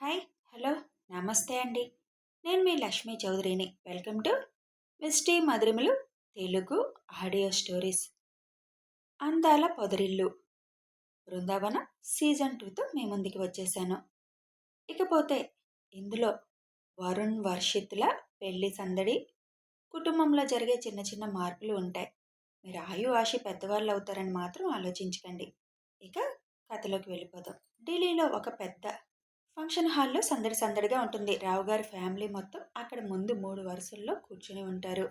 Hi, hello, నమస్తే అండి. నేను మీ లక్ష్మీ చౌదరిని. వెల్కమ్ టు మిస్టీ మధురిమలు తెలుగు ఆడియో స్టోరీస్. అందాల పొదరిల్లు బృందావనం సీజన్ 2తో మీ ముందుకి వచ్చేసాను. ఇకపోతే ఇందులో వరుణ్ వర్షిత్ల పెళ్లి సందడి, కుటుంబంలో జరిగే చిన్న చిన్న మార్పులు ఉంటాయి. మీరు ఆశి పెద్దవాళ్ళు అవుతారని మాత్రం ఆలోచించకండి. ఇక కథలోకి వెళ్ళిపోదాం. ఢిల్లీలో ఒక పెద్ద ఫంక్షన్ హాల్లో సందడి సందడిగా ఉంటుంది. రావుగారి ఫ్యామిలీ మొత్తం అక్కడ ముందు 3 వరుసల్లో కూర్చుని ఉంటారు.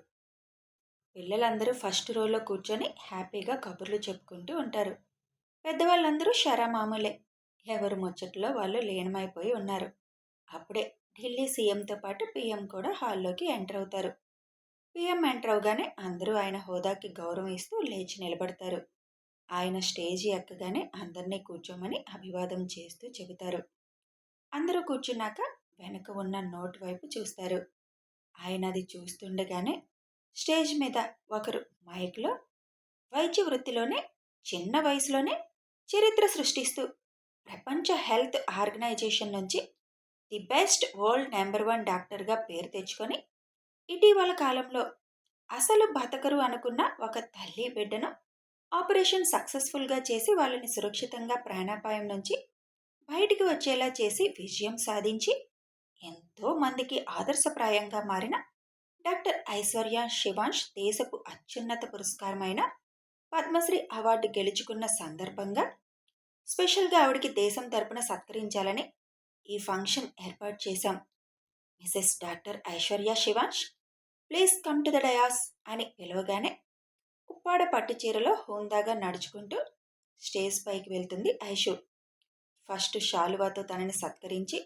పిల్లలందరూ ఫస్ట్ రోలో కూర్చొని హ్యాపీగా కబుర్లు చెప్పుకుంటూ ఉంటారు. పెద్దవాళ్ళందరూ మామూలే, ఎవరు ముచ్చట్లో వాళ్ళు లీనమైపోయి ఉన్నారు. అప్పుడే ఢిల్లీ సీఎంతో పాటు పీఎం కూడా హాల్లోకి ఎంటర్ అవుతారు. పీఎం ఎంటర్ అవగానే అందరూ ఆయన హోదాకి గౌరవం ఇస్తూ లేచి నిలబడతారు. ఆయన స్టేజి ఎక్కగానే అందరినీ కూర్చోమని అభివాదం చేస్తూ చెబుతారు. అందరూ కూర్చున్నాక వెనక ఉన్న నోట్ వైపు చూస్తారు. ఆయన అది చూస్తుండగానే స్టేజ్ మీద ఒకరు మైక్లో వైద్య వృత్తిలోనే చిన్న వయసులోనే చరిత్ర సృష్టిస్తూ ప్రపంచ హెల్త్ ఆర్గనైజేషన్ నుంచి ది బెస్ట్ వరల్డ్ నెంబర్ 1 డాక్టర్గా పేరు తెచ్చుకొని ఇటీవల కాలంలో అసలు బతకరు అనుకున్న ఒక తల్లి బిడ్డను ఆపరేషన్ సక్సెస్ఫుల్గా చేసి వాళ్ళని సురక్షితంగా ప్రాణాపాయం నుంచి బయటికి వచ్చేలా చేసి విజయం సాధించి ఎంతో మందికి ఆదర్శప్రాయంగా మారిన డాక్టర్ ఐశ్వర్య శివాంష్ దేశపు అత్యున్నత పురస్కారమైన పద్మశ్రీ అవార్డు గెలుచుకున్న సందర్భంగా స్పెషల్గా ఆవిడికి దేశం తరపున సత్కరించాలని ఈ ఫంక్షన్ ఏర్పాటు చేశాం. Mrs doctor Aishwarya Shivansh, please come to the dais అని పిలవగానే ఉప్పాడ పట్టు చీరలో హోందాగా నడుచుకుంటూ స్టేజ్ పైకి వెళ్తుంది ఐషు. ఫస్ట్ శాలువాతో తనని సత్కరించి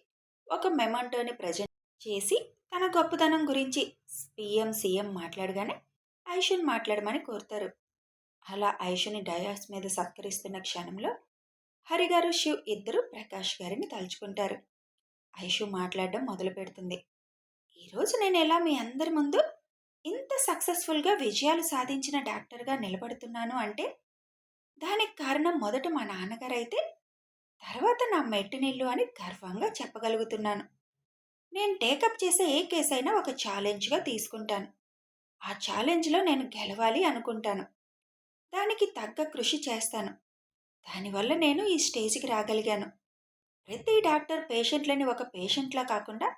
ఒక మెమంటోని ప్రజెంట్ చేసి తన గొప్పతనం గురించి పిఎం సీఎం మాట్లాడగానే ఐషుని మాట్లాడమని కోరుతారు. అలా ఐషుని డయాస్ మీద సత్కరిస్తున్న క్షణంలో హరిగారు శివ్ ఇద్దరు ప్రకాష్ గారిని తలుచుకుంటారు. ఐషు మాట్లాడడం మొదలు పెడుతుంది. ఈరోజు నేను ఎలా మీ అందరి ముందు ఇంత సక్సెస్ఫుల్గా విజయాలు సాధించిన డాక్టర్గా నిలబడుతున్నాను అంటే దానికి కారణం మొదట మా నాన్నగారైతే తర్వాత నా మెట్టినిల్లు అని గర్వంగా చెప్పగలుగుతున్నాను. నేను టేకప్ చేసే ఏ కేసైనా ఒక ఛాలెంజ్గా తీసుకుంటాను. ఆ ఛాలెంజ్లో నేను గెలవాలి అనుకుంటాను. దానికి తగ్గ కృషి చేస్తాను. దానివల్ల నేను ఈ స్టేజ్కి రాగలిగాను. ప్రతి డాక్టర్ పేషెంట్లని ఒక పేషెంట్లా కాకుండా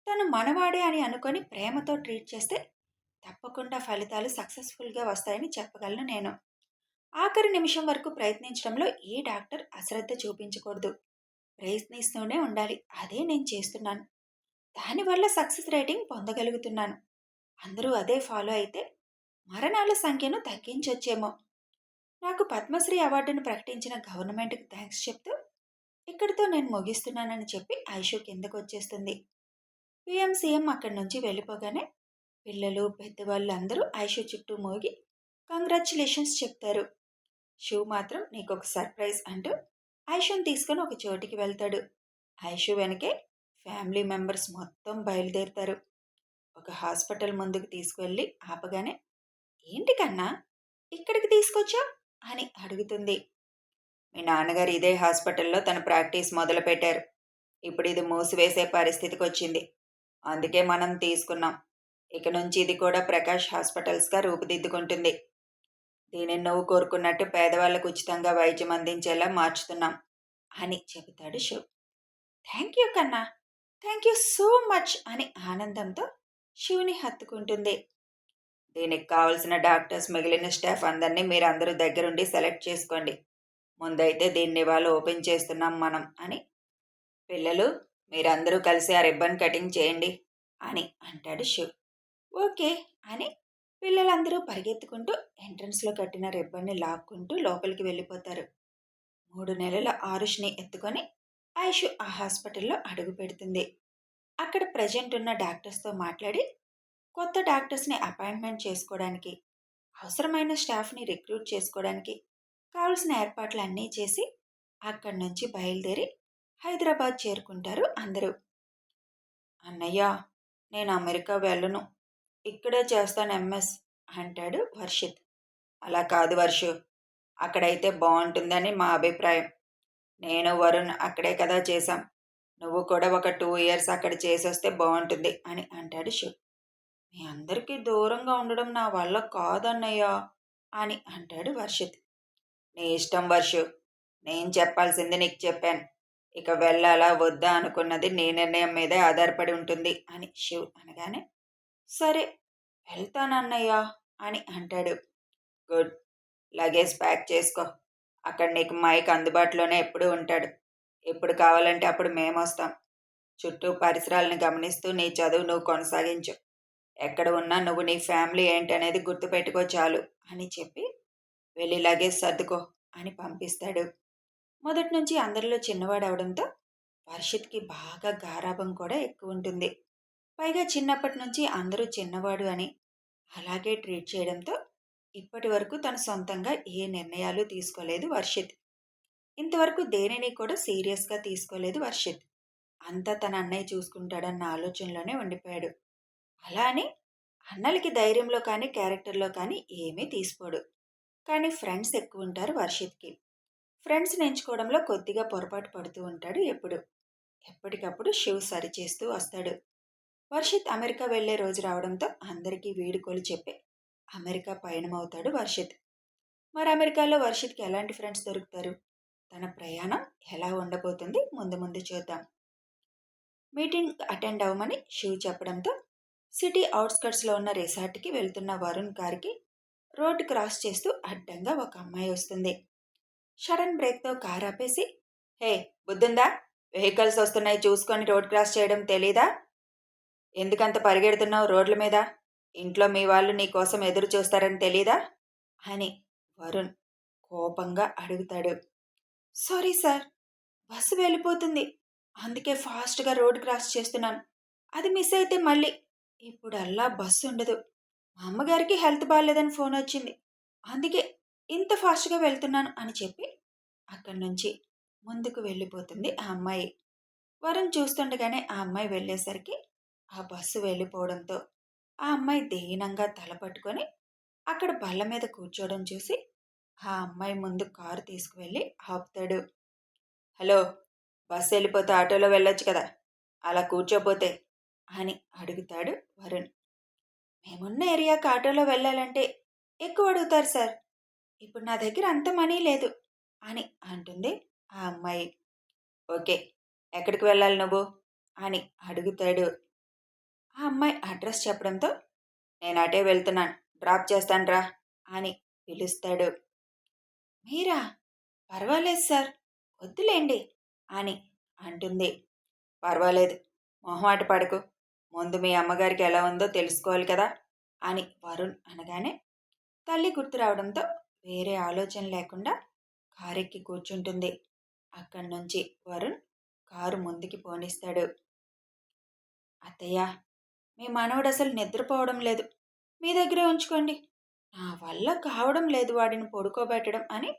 తను మనవాడే అని అనుకొని ప్రేమతో ట్రీట్ చేస్తే తప్పకుండా ఫలితాలు సక్సెస్ఫుల్గా వస్తాయని చెప్పగలను నేను. ఆఖరి నిమిషం వరకు ప్రయత్నించడంలో ఏ డాక్టర్ అశ్రద్ధ చూపించకూడదు. ప్రయత్నిస్తూనే ఉండాలి. అదే నేను చేస్తున్నాను. దానివల్ల సక్సెస్ రేటింగ్ పొందగలుగుతున్నాను. అందరూ అదే ఫాలో అయితే మరణాల సంఖ్యను తగ్గించొచ్చేమో. నాకు పద్మశ్రీ అవార్డును ప్రకటించిన గవర్నమెంట్కి థ్యాంక్స్ చెప్తూ ఇక్కడితో నేను ముగిస్తున్నానని చెప్పి ఐషు కిందకు వచ్చేస్తుంది. పిఎం సీఎం అక్కడి నుంచి వెళ్ళిపోగానే పిల్లలు పెద్దవాళ్ళు అందరూ ఐషు చుట్టూ మోగి కంగ్రాచ్యులేషన్స్ చెప్తారు. శివ్ మాత్రం నీకొక సర్ప్రైజ్ అంటూ ఐషుని తీసుకొని ఒక చోటికి వెళ్తాడు. ఐషు వెనకే ఫ్యామిలీ మెంబర్స్ మొత్తం బయలుదేరుతారు. ఒక హాస్పిటల్ ముందుకు తీసుకువెళ్ళి ఆపగానే ఏంటి కన్నా ఇక్కడికి తీసుకొచ్చా అని అడుగుతుంది. మీ నాన్నగారు ఇదే హాస్పిటల్లో తన ప్రాక్టీస్ మొదలుపెట్టారు. ఇప్పుడు ఇది మూసివేసే పరిస్థితికి వచ్చింది. అందుకే మనం తీసుకున్నాం. ఇక నుంచి ఇది కూడా ప్రకాష్ హాస్పిటల్స్గా రూపుదిద్దుకుంటుంది. దీనిని నువ్వు కోరుకున్నట్టు పేదవాళ్లకు ఉచితంగా వైద్యం అందించేలా మార్చుతున్నాం అని చెబుతాడు శివ్. థ్యాంక్ యూ కన్నా, థ్యాంక్ యూ సో మచ్ అని ఆనందంతో శివుని హత్తుకుంటుంది. దీనికి కావలసిన డాక్టర్స్ మిగిలిన స్టాఫ్ అందరినీ మీరు అందరూ దగ్గరుండి సెలెక్ట్ చేసుకోండి. ముందైతే దీన్ని వాళ్ళు ఓపెన్ చేస్తున్నాం మనం అని. పిల్లలు మీరందరూ కలిసి ఆ రిబ్బన్ కటింగ్ చేయండి అని అంటాడు శివ్. ఓకే అని పిల్లలందరూ పరిగెత్తుకుంటూ ఎంట్రన్స్లో కట్టిన రిబ్బన్ని లాక్కుంటూ లోపలికి వెళ్ళిపోతారు. 3 నెలల ఆరుష్ని ఎత్తుకొని ఐషు ఆ హాస్పిటల్లో అడుగు పెడుతుంది. అక్కడ ప్రజెంట్ ఉన్న డాక్టర్స్తో మాట్లాడి కొత్త డాక్టర్స్ని అపాయింట్మెంట్ చేసుకోవడానికి, అవసరమైన స్టాఫ్ని రిక్రూట్ చేసుకోవడానికి కావలసిన ఏర్పాట్లు అన్నీ చేసి అక్కడి నుంచి బయలుదేరి హైదరాబాద్ చేరుకుంటారు అందరూ. అన్నయ్య, నేను అమెరికా వెళ్ళను, ఇక్కడే చేస్తాను ఎంఎస్ అంటాడు వర్షిత్. అలా కాదు వర్షు, అక్కడైతే బాగుంటుందని మా అభిప్రాయం. నేను వరుణ్ అక్కడే కదా చేశాం. నువ్వు కూడా ఒక 2 ఇయర్స్ అక్కడ చేసొస్తే బాగుంటుంది అని అంటాడు శివ్. మీ అందరికీ దూరంగా ఉండడం నా వల్ల కాదన్నయ్య అని అంటాడు వర్షిత్. నీ ఇష్టం వర్షు. నేను చెప్పాల్సింది నీకు చెప్పాను. ఇక వెళ్ళాలా వద్దా అనుకున్నది నీ నిర్ణయం మీదే ఆధారపడి ఉంటుంది అని శివ్ అనగానే, సరే వెళ్తానన్నయ్య అని అంటాడు. గుడ్. లగేజ్ ప్యాక్ చేసుకో. అక్కడ నీకు మైక్ అందుబాటులోనే ఎప్పుడూ ఉంటాడు. ఎప్పుడు కావాలంటే అప్పుడు మేమొస్తాం. చుట్టూ పరిసరాలను గమనిస్తూ నీ చదువు నువ్వు కొనసాగించు. ఎక్కడ ఉన్నా నువ్వు నీ ఫ్యామిలీ ఏంటనేది గుర్తుపెట్టుకో చాలు అని చెప్పి వెళ్ళి లగేజ్ సర్దుకో అని పంపిస్తాడు. మొదటి నుంచి అందరిలో చిన్నవాడవడంతో వర్షిత్కి బాగా గారాబం కూడా ఎక్కువ ఉంటుంది. పైగా చిన్నప్పటి నుంచి అందరూ చిన్నవాడు అని అలాగే ట్రీట్ చేయడంతో ఇప్పటి వరకు తను సొంతంగా ఏ నిర్ణయాలు తీసుకోలేదు వర్షిత్. ఇంతవరకు దేనిని కూడా సీరియస్గా తీసుకోలేదు వర్షిత్. అంతా తన అన్నయ్య చూసుకుంటాడన్న ఆలోచనలోనే ఉండిపోయాడు. అలా అని అన్నలకి ధైర్యంలో కానీ క్యారెక్టర్లో కానీ ఏమీ తీసుకోడు. కానీ ఫ్రెండ్స్ ఎక్కువ ఉంటారు వర్షిత్కి. ఫ్రెండ్స్ని ఎంచుకోవడంలో కొద్దిగా పొరపాటు పడుతూ ఉంటాడు ఎప్పుడు. ఎప్పటికప్పుడు శివ్ సరిచేస్తూ వస్తాడు. వర్షిత్ అమెరికా వెళ్లే రోజు రావడంతో అందరికీ వీడుకోలు చెప్పి అమెరికా పయనమవుతాడు వర్షిత్. మరి అమెరికాలో వర్షిత్కి ఎలాంటి ఫ్రెండ్స్ దొరుకుతారు? తన ప్రయాణం ఎలా ఉండబోతుంది ముందు ముందు చూద్దాం. మీటింగ్ అటెండ్ అవ్వమని శివ్ చెప్పడంతో సిటీ అవుట్స్కట్స్లో ఉన్న రిసార్ట్కి వెళ్తున్న వరుణ్ కార్కి రోడ్డు క్రాస్ చేస్తూ అడ్డంగా ఒక అమ్మాయి వస్తుంది. సడన్ బ్రేక్తో కార్ ఆపేసి, హే బుద్ధుందా? వెహికల్స్ వస్తున్నాయి చూసుకొని రోడ్ క్రాస్ చేయడం తెలీదా? ఎందుకంత పరిగెడుతున్నావు రోడ్ల మీద? ఇంట్లో మీ వాళ్ళు నీ కోసం ఎదురు చూస్తారని తెలీదా అని వరుణ్ కోపంగా అడుగుతాడు. సారీ సార్, బస్సు వెళ్ళిపోతుంది, అందుకే ఫాస్ట్గా రోడ్ క్రాస్ చేస్తున్నాను. అది మిస్ అయితే మళ్ళీ ఇప్పుడల్లా బస్సు ఉండదు. మా అమ్మగారికి హెల్త్ బాగాలేదని ఫోన్ వచ్చింది, అందుకే ఇంత ఫాస్ట్గా వెళ్తున్నాను అని చెప్పి అక్కడి నుంచి ముందుకు వెళ్ళిపోతుంది ఆ అమ్మాయి. వరుణ్ చూస్తుండగానే ఆ అమ్మాయి వెళ్ళేసరికి ఆ బస్సు వెళ్ళిపోవడంతో ఆ అమ్మాయి దీనంగా తల పట్టుకొని అక్కడ బల్ల మీద కూర్చోవడం చూసి ఆ అమ్మాయి ముందు కారు తీసుకువెళ్ళి ఆపుతాడు. హలో, బస్సు వెళ్ళిపోతే ఆటోలో వెళ్ళొచ్చు కదా, అలా కూర్చోపోతే అని అడుగుతాడు వరుణ్. మేమున్న ఏరియాకి ఆటోలో వెళ్ళాలంటే ఎక్కువ అడుగుతారు సార్, ఇప్పుడు నా దగ్గర అంత మనీ లేదు అని అంటుంది ఆ అమ్మాయి. ఓకే, ఎక్కడికి వెళ్ళాలి నువ్వు అని అడుగుతాడు. ఆ అమ్మాయి అడ్రస్ చెప్పడంతో నేను అటే వెళ్తున్నాను, డ్రాప్ చేస్తాను రా అని పిలుస్తాడు. మీరా? పర్వాలేదు సార్, వద్దులేండి అని అంటుంది. పర్వాలేదు, మొహమాట పడకు, ముందు మీ అమ్మగారికి ఎలా ఉందో తెలుసుకోవాలి కదా అని వరుణ్ అనగానే తల్లి గుర్తు రావడంతో వేరే ఆలోచన లేకుండా కారెక్కి కూర్చుంటుంది. అక్కడి నుంచి వరుణ్ కారు ముందుకి పోనిస్తాడు. అత్తయ్య, మీ మనవడు అసలు నిద్రపోవడం లేదు, మీ దగ్గరే ఉంచుకోండి, నా వల్ల కావడం లేదు వాడిని పడుకోబెట్టడం అని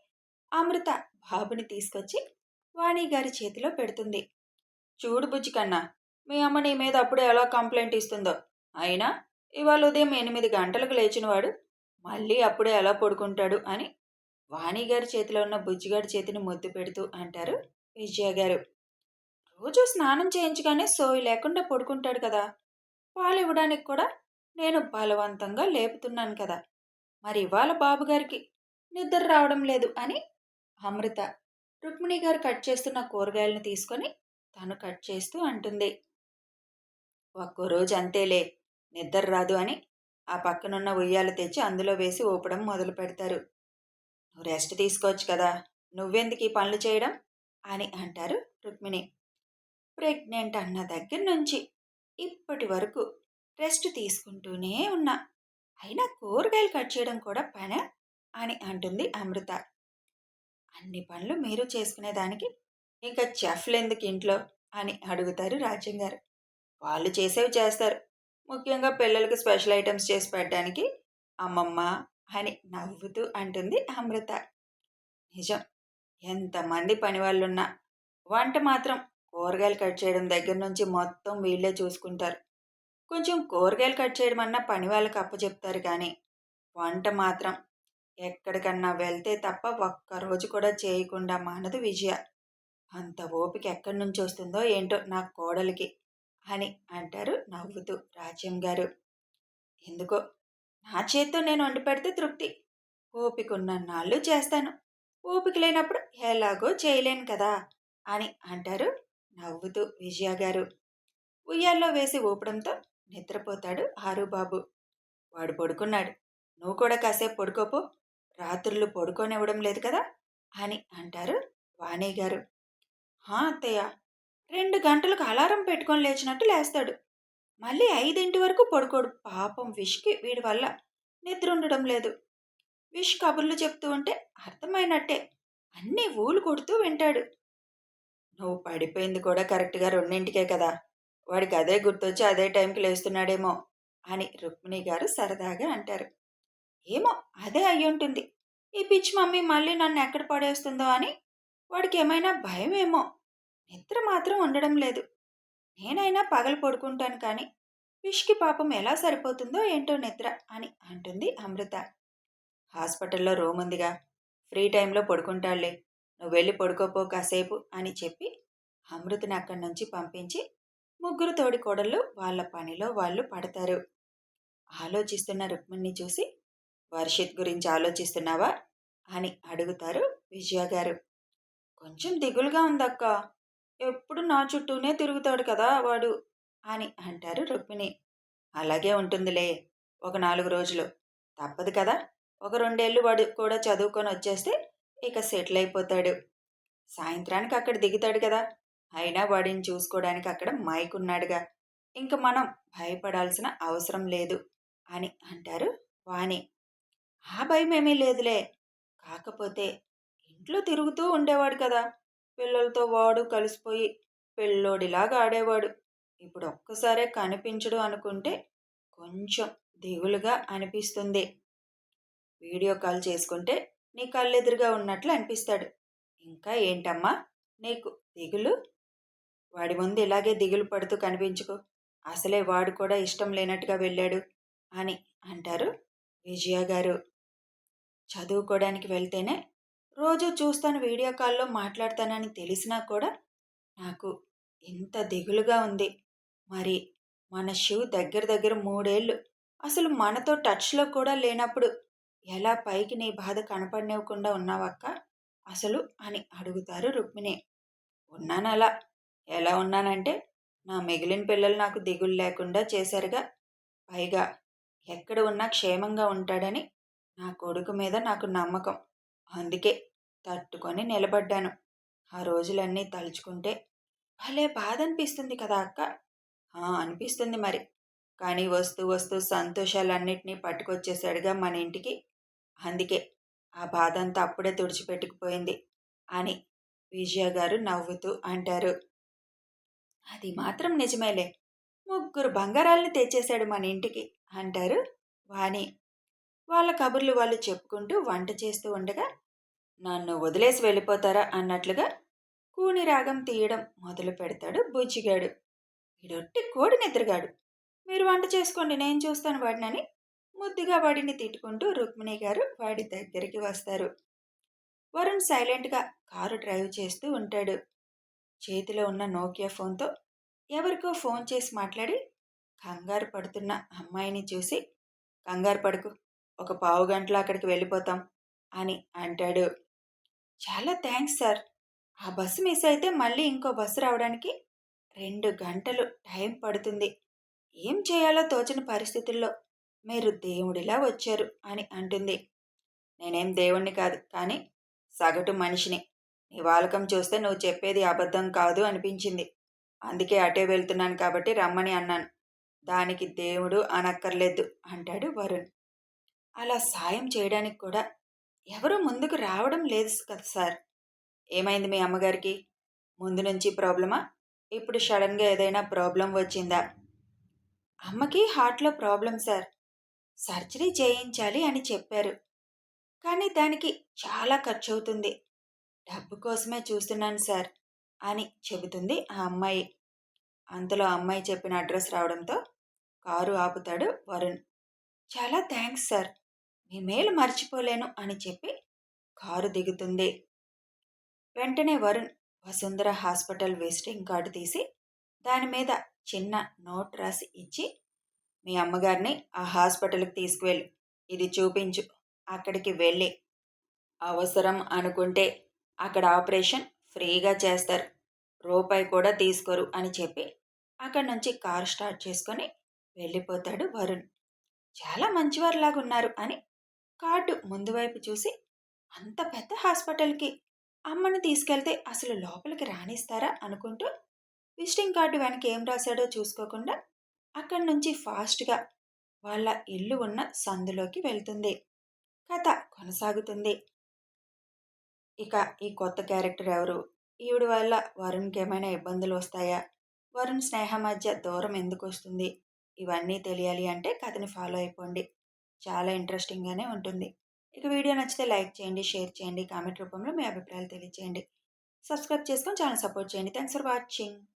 అమృత బాబుని తీసుకొచ్చి వాణిగారి చేతిలో పెడుతుంది. చూడు బుజ్జి కన్నా, మీ అమ్మ నీ మీద అప్పుడే ఎలా కంప్లైంట్ ఇస్తుందో. అయినా ఇవాళ ఉదయం 8 గంటలకు లేచినవాడు మళ్ళీ అప్పుడే ఎలా పడుకుంటాడు అని వాణిగారి చేతిలో ఉన్న బుజ్జిగాడి చేతిని ముద్దు పెడుతూ అంటారు విజయ గారు. రోజు స్నానం చేయించగానే సోయి లేకుండా పడుకుంటాడు కదా, పాలు ఇవ్వడానికి కూడా నేను బలవంతంగా లేపుతున్నాను కదా, మరి ఇవాళ బాబుగారికి నిద్ర రావడం లేదు అని అమృత రుక్మిణి గారు కట్ చేస్తున్న కూరగాయలను తీసుకొని తను కట్ చేస్తూ అంటుంది. ఒక్కో రోజు అంతేలే, నిద్ర రాదు అని ఆ పక్కనున్న ఉయ్యాలు తెచ్చి అందులో వేసి ఊపడం మొదలు పెడతారు. నువ్వు రెస్ట్ తీసుకోవచ్చు కదా, నువ్వెందుకు ఈ పనులు చేయడం అని అంటారు రుక్మిణి. ప్రెగ్నెంట్ అన్న దగ్గర నుంచి ఇప్పటి వరకు రెస్ట్ తీసుకుంటూనే ఉన్నా, అయినా కూరగాయలు కట్ చేయడం కూడా పనా అని అంటుంది అమృత. అన్ని పనులు మీరు చేసుకునేదానికి ఇంకా చెఫ్లు ఎందుకు ఇంట్లో అని అడుగుతారు రాజ్యం గారు. వాళ్ళు చేసేవి చేస్తారు, ముఖ్యంగా పిల్లలకి స్పెషల్ ఐటమ్స్ చేసి పెట్టడానికి అమ్మమ్మ అని నవ్వుతూ అంటుంది అమృత. నిజం, ఎంతమంది పని వాళ్ళున్నా వంట మాత్రం కూరగాయలు కట్ చేయడం దగ్గర నుంచి మొత్తం వీళ్ళే చూసుకుంటారు. కొంచెం కూరగాయలు కట్ చేయడం అన్నా పని వాళ్ళకి అప్పచెప్తారు, కానీ వంట మాత్రం ఎక్కడికన్నా వెళ్తే తప్ప ఒక్కరోజు కూడా చేయకుండా మానదు విజయ. అంత ఓపిక ఎక్కడి నుంచి వస్తుందో ఏంటో నా కోడలికి అని అంటారు నవ్వుతూ రాజ్యం గారు. ఎందుకో నా చేత్తో నేను వండి పెడితే తృప్తి. ఓపిక ఉన్నన్నాళ్ళు చేస్తాను. ఓపిక లేనప్పుడు ఎలాగో చేయలేను కదా అని అంటారు నవ్వుతూ విజయ గారు. ఉయ్యాల్లో వేసి ఊపడంతో నిద్రపోతాడు ఆరుబాబు. వాడు పడుకున్నాడు. నువ్వు కూడా కాసేపు పడుకోపో. రాత్రులు పడుకోనివ్వడం లేదు కదా అని అంటారు వాణి గారు. హా అత్తయ్య, 2 గంటలకు అలారం పెట్టుకొని లేచినట్టు లేస్తాడు. మళ్ళీ 5 వరకు పడుకోడు. పాపం విష్కి వీడి వల్ల నిద్ర ఉండడం లేదు. విష్ కబుర్లు చెప్తూ ఉంటే అర్థమైనట్టే అన్నీ ఊలు కొడుతూ వింటాడు. నువ్వు పడిపోయింది కూడా కరెక్ట్గా 2కే కదా. వాడికి అదే గుర్తొచ్చి అదే టైంకి లేస్తున్నాడేమో అని రుక్మిణి గారు సరదాగా అంటారు. ఏమో అదే అయ్యుంటుంది. ఈ పిచ్చి మమ్మీ మళ్ళీ నన్ను ఎక్కడ పడేస్తుందో అని వాడికి ఏమైనా భయమేమో. నిద్ర మాత్రం ఉండడం లేదు. నేనైనా పగలు పడుకుంటాను కానీ విష్కి పాపం ఎలా సరిపోతుందో ఏంటో నిద్ర అని అంటుంది అమృత. హాస్పిటల్లో రూమ్ ఉందిగా, ఫ్రీ టైంలో పడుకుంటాడులే, నువ్వు వెళ్ళి పడుకోపో కాసేపు అని చెప్పి అమృతని అక్కడి నుంచి పంపించి ముగ్గురు తోడికోడళ్ళు వాళ్ళ పనిలో వాళ్ళు పడతారు. ఆలోచిస్తున్న రుక్మిణిని చూసి, వర్షిత్ గురించి ఆలోచిస్తున్నావా అని అడుగుతారు విజయ గారు. కొంచెం దిగులుగా ఉందక్క, ఎప్పుడు నా చుట్టూనే తిరుగుతాడు కదా వాడు అని అంటారు రుక్మిణి. అలాగే ఉంటుందిలే, ఒక 4 రోజులు తప్పదు కదా. ఒక 2 ఏళ్ళు వాడు కూడా చదువుకొని వచ్చేస్తే ఇక సెటిల్ అయిపోతాడు. సాయంత్రానికి అక్కడ దిగుతాడు కదా. అయినా వాడిని చూసుకోవడానికి అక్కడ మైక్ ఉన్నాడుగా. ఇంక మనం భయపడాల్సిన అవసరం లేదు అని అంటారు వాణి. ఆ భయమేమీ లేదులే. కాకపోతే ఇంట్లో తిరుగుతూ ఉండేవాడు కదా, పిల్లలతో వాడు కలిసిపోయి పిల్లోడిలాగా ఆడేవాడు. ఇప్పుడు ఒక్కసారే కనిపించడు అనుకుంటే కొంచెం దిగులుగా అనిపిస్తుంది. వీడియో కాల్ చేసుకుంటే నీ కళ్ళెదురుగా ఉన్నట్లు అనిపిస్తాడు. ఇంకా ఏంటమ్మా నీకు దిగులు? వాడి ముందు ఇలాగే దిగులు పడుతూ కనిపించుకో. అసలే వాడు కూడా ఇష్టం లేనట్టుగా వెళ్ళాడు అని అంటారు విజయ గారు. చదువుకోవడానికి వెళ్తేనే రోజు చూస్తాను, వీడియో కాల్లో మాట్లాడతానని తెలిసినా కూడా నాకు ఎంత దిగులుగా ఉంది. మరి మన శివ్ దగ్గర దగ్గర 3 ఏళ్ళు అసలు మనతో టచ్లో కూడా లేనప్పుడు ఎలా పైకి నీ బాధ కనపడనివ్వకుండా ఉన్నావక్క అసలు అని అడుగుతారు రుక్మిణి. ఉన్నాను అలా. ఎలా ఉన్నానంటే నా మిగిలిన పిల్లలు నాకు దిగులు లేకుండా చేశారుగా. పైగా ఎక్కడ ఉన్నా క్షేమంగా ఉంటాడని నా కొడుకు మీద నాకు నమ్మకం. అందుకే తట్టుకొని నిలబడ్డాను. ఆ రోజులన్నీ తలుచుకుంటే భలే బాధ అనిపిస్తుంది కదా అక్క. అనిపిస్తుంది మరి. కానీ వస్తూ వస్తూ సంతోషాలన్నిటినీ పట్టుకొచ్చేసాడుగా మన ఇంటికి. అందుకే ఆ బాధ అంతా అప్పుడే తుడిచిపెట్టుకుపోయింది అని విజయ గారు నవ్వుతూ అంటారు. అది మాత్రం నిజమేలే. 3 బంగారాల్ని తెచ్చేశాడు మన ఇంటికి అంటారు వాణి. వాళ్ళ కబుర్లు వాళ్ళు చెప్పుకుంటూ వంట చేస్తూ ఉండగా నన్ను వదిలేసి వెళ్ళిపోతారా అన్నట్లుగా కూని రాగం తీయడం మొదలు పెడతాడు బుజ్జిగాడు. వీడొట్టి కోడి నిద్రగాడు. మీరు వంట చేసుకోండి, నేను చూస్తాను వాడినని ముద్దుగా వాడిని తిట్టుకుంటూ రుక్మిణి గారు వాడి దగ్గరికి వస్తారు. వరుణ్ సైలెంట్గా కారు డ్రైవ్ చేస్తూ ఉంటాడు. చేతిలో ఉన్న నోకియా ఫోన్తో ఎవరికో ఫోన్ చేసి మాట్లాడి కంగారు పడుతున్న అమ్మాయిని చూసి, కంగారు పడుకు, ఒక 1/2 గంటలో అక్కడికి వెళ్ళిపోతాం అని అంటాడు. చాలా థ్యాంక్స్ సార్. ఆ బస్సు మిస్ అయితే మళ్ళీ ఇంకో బస్సు రావడానికి 2 గంటలు టైం పడుతుంది. ఏం చేయాలో తోచని పరిస్థితుల్లో మీరు దేవుడిలా వచ్చారు అని అంటుంది. నేనేం దేవుణ్ణి కాదు, కానీ సగటు మనిషిని. నీ వాలకం చూస్తే నువ్వు చెప్పేది అబద్ధం కాదు అనిపించింది. అందుకే అటే వెళ్తున్నాను కాబట్టి రమ్మని అన్నాను. దానికి దేవుడు అనక్కర్లేదు అంటాడు వరుణ్. అలా సాయం చేయడానికి కూడా ఎవరూ ముందుకు రావడం లేదు కదా సార్. ఏమైంది మీ అమ్మగారికి? ముందు నుంచి ప్రాబ్లమా? ఇప్పుడు సడన్గా ఏదైనా ప్రాబ్లం వచ్చిందా? అమ్మకి హార్ట్లో ప్రాబ్లం సార్. సర్జరీ చేయించాలి అని చెప్పారు. కానీ దానికి చాలా ఖర్చు అవుతుంది. డబ్బు కోసమే చూస్తున్నాను సార్ అని చెబుతుంది ఆ అమ్మాయి. అంతలో అమ్మాయి చెప్పిన అడ్రస్ రావడంతో కారు ఆపుతాడు వరుణ్. చాలా థ్యాంక్స్ సార్, మీ మేలు మర్చిపోలేను అని చెప్పి కారు దిగుతుంది. వెంటనే Varun Vasundhara hospital visiting card తీసి దాని మీద చిన్న నోట్ రాసి ఇచ్చి, మీ అమ్మగారిని ఆ హాస్పిటల్కి తీసుకువెళ్ళు, ఇది చూపించు, అక్కడికి వెళ్ళి అవసరం అనుకుంటే అక్కడ ఆపరేషన్ ఫ్రీగా చేస్తారు, రూపాయి కూడా తీసుకోరు అని చెప్పి అక్కడి నుంచి కారు స్టార్ట్ చేసుకొని వెళ్ళిపోతాడు వరుణ్. చాలా మంచివారిలాగా ఉన్నారు అని కార్డు ముందు వైపు చూసి, అంత పెద్ద హాస్పిటల్కి అమ్మని తీసుకెళ్తే అసలు లోపలికి రానిస్తారా అనుకుంటూ విజిటింగ్ కార్డు వెనక ఏం రాశాడో చూసుకోకుండా అక్కడి నుంచి ఫాస్ట్గా వాళ్ళ ఇల్లు ఉన్న సందులోకి వెళ్తుంది. కథ కొనసాగుతుంది. ఇక ఈ కొత్త క్యారెక్టర్ ఎవరు, ఈవిడ వల్ల వరుణ్కి ఏమైనా ఇబ్బందులు వస్తాయా, వరుణ్ స్నేహం మధ్య దూరం ఎందుకు వస్తుంది, ఇవన్నీ తెలియాలి అంటే కథని ఫాలో అయిపోండి. చాలా ఇంట్రెస్టింగ్గానే ఉంటుంది. ఇక వీడియో నచ్చితే లైక్ చేయండి, షేర్ చేయండి, కామెంట్ రూపంలో మీ అభిప్రాయాలు తెలియచేయండి. సబ్స్క్రైబ్ చేసుకొని ఛానల్ సపోర్ట్ చేయండి. Thanks for watching.